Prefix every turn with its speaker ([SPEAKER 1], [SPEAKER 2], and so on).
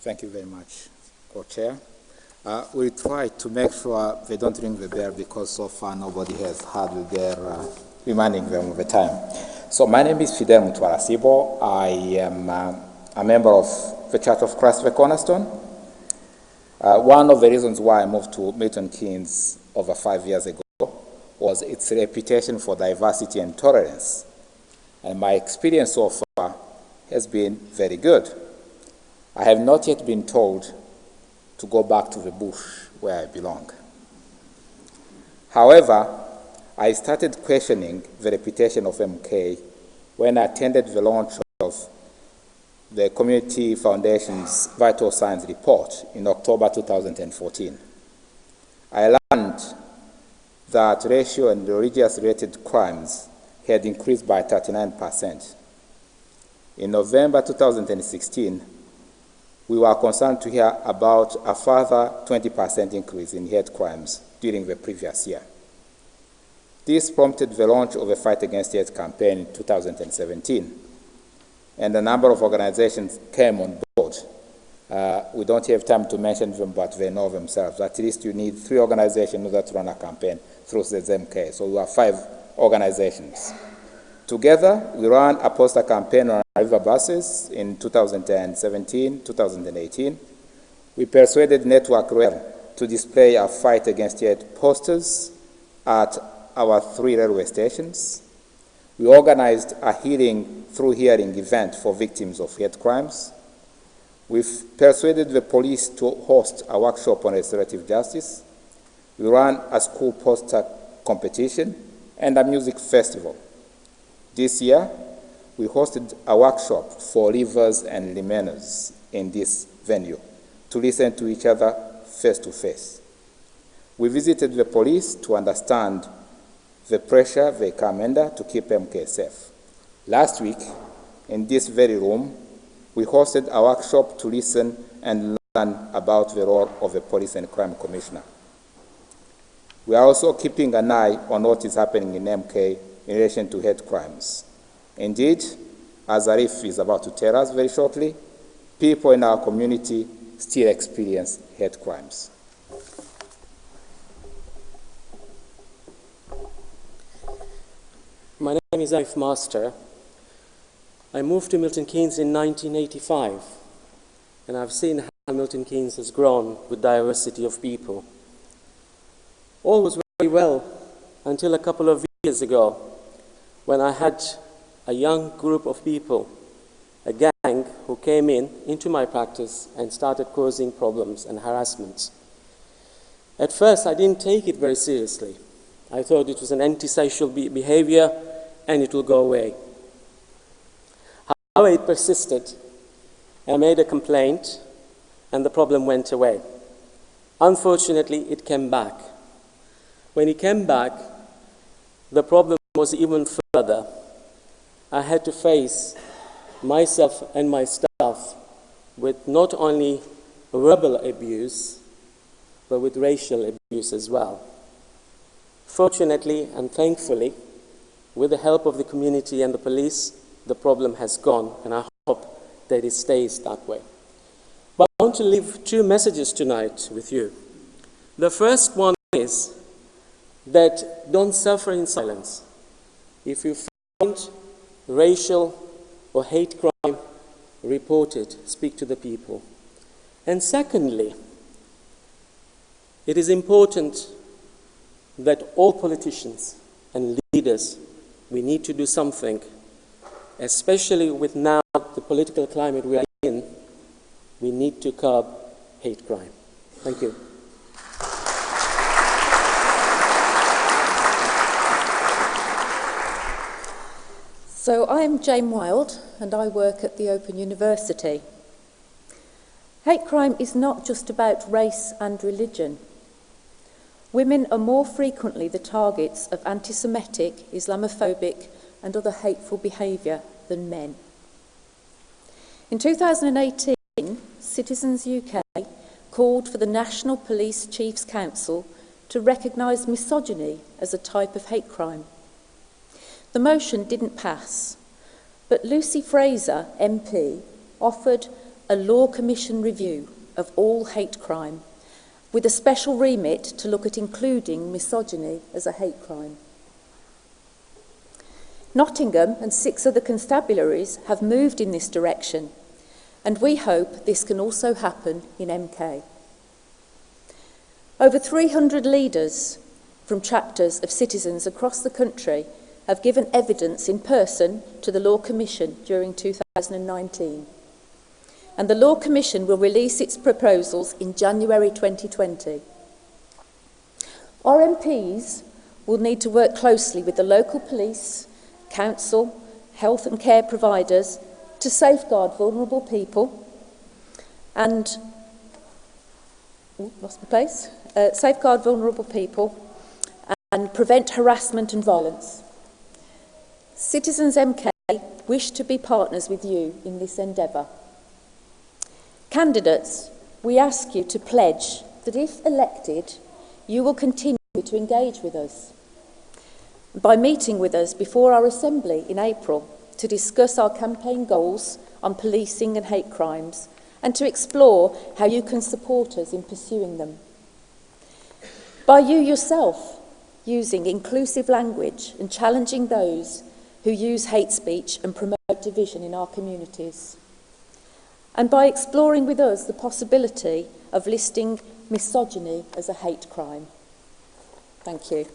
[SPEAKER 1] Thank you very much, Co-Chair. We'll try to make sure they don't ring the bell because so far nobody has had their reminding them of the time. So my name is Fidele Sibo. I am a member of the Church of Christ the Cornerstone. One of the reasons why I moved to Milton Keynes over 5 years ago was its reputation for diversity and tolerance. And my experience so far has been very good. I have not yet been told to go back to the bush where I belong. However, I started questioning the reputation of MK when I attended the launch of the Community Foundation's Vital Signs report in October 2014. I learned that racial and religious-related crimes had increased by 39%. In November 2016, we were concerned to hear about a further 20% increase in hate crimes during the previous year. This prompted the launch of a Fight Against Hate campaign in 2017, and a number of organizations came on board. We don't have time to mention them, but they know themselves. At least you need 3 organizations in order to run a campaign through the ZMK, so we are 5 organizations. Together, we ran a poster campaign on river buses in 2017, 2018. We persuaded Network Rail to display our Fight Against Hate posters at our 3 railway stations. We organized a hearing event for victims of hate crimes. We've persuaded the police to host a workshop on restorative justice. We ran a school poster competition and a music festival. This year, we hosted a workshop for livers and remainers in this venue to listen to each other face to face. We visited the police to understand the pressure they come under to keep MK safe. Last week, in this very room, we hosted a workshop to listen and learn about the role of the Police and Crime Commissioner. We are also keeping an eye on what is happening in MK in relation to hate crimes. Indeed, as Arif is about to tell us very shortly, people in our community still experience hate crimes.
[SPEAKER 2] My name is Arif Master. I moved to Milton Keynes in 1985, and I've seen how Milton Keynes has grown with diversity of people. All was very well until a couple of years ago, when I had a young group of people, a gang, who came into my practice and started causing problems and harassment. At first, I didn't take it very seriously. I thought it was an antisocial behavior and it will go away. However, it persisted. I made a complaint and the problem went away. Unfortunately, it came back. When it came back, the problem was even further. I had to face myself and my staff with not only verbal abuse, but with racial abuse as well. Fortunately and thankfully, with the help of the community and the police, the problem has gone, and I hope that it stays that way. But I want to leave 2 messages tonight with you. The first one is that don't suffer in silence. If you find racial or hate crime, report it, speak to the people. And secondly, it is important that all politicians and leaders, we need to do something, especially with now the political climate we are in. We need to curb hate crime. Thank you.
[SPEAKER 3] So I'm Jane Wild, and I work at the Open University. Hate crime is not just about race and religion. Women are more frequently the targets of anti-Semitic, Islamophobic and other hateful behaviour than men. In 2018, Citizens UK called for the National Police Chiefs Council to recognise misogyny as a type of hate crime. The motion didn't pass, but Lucy Fraser, MP, offered a Law Commission review of all hate crime, with a special remit to look at including misogyny as a hate crime. Nottingham and 6 other constabularies have moved in this direction, and we hope this can also happen in MK. Over 300 leaders from chapters of citizens across the country have given evidence in person to the Law Commission during 2019. And the Law Commission will release its proposals in January 2020. Our MPs will need to work closely with the local police, council, health and care providers to safeguard vulnerable people and safeguard vulnerable people and prevent harassment and violence. Citizens MK wish to be partners with you in this endeavour. Candidates, we ask you to pledge that if elected, you will continue to engage with us by meeting with us before our Assembly in April to discuss our campaign goals on policing and hate crimes and to explore how you can support us in pursuing them. By you yourself using inclusive language and challenging those who use hate speech and promote division in our communities. And by exploring with us the possibility of listing misogyny as a hate crime. Thank you.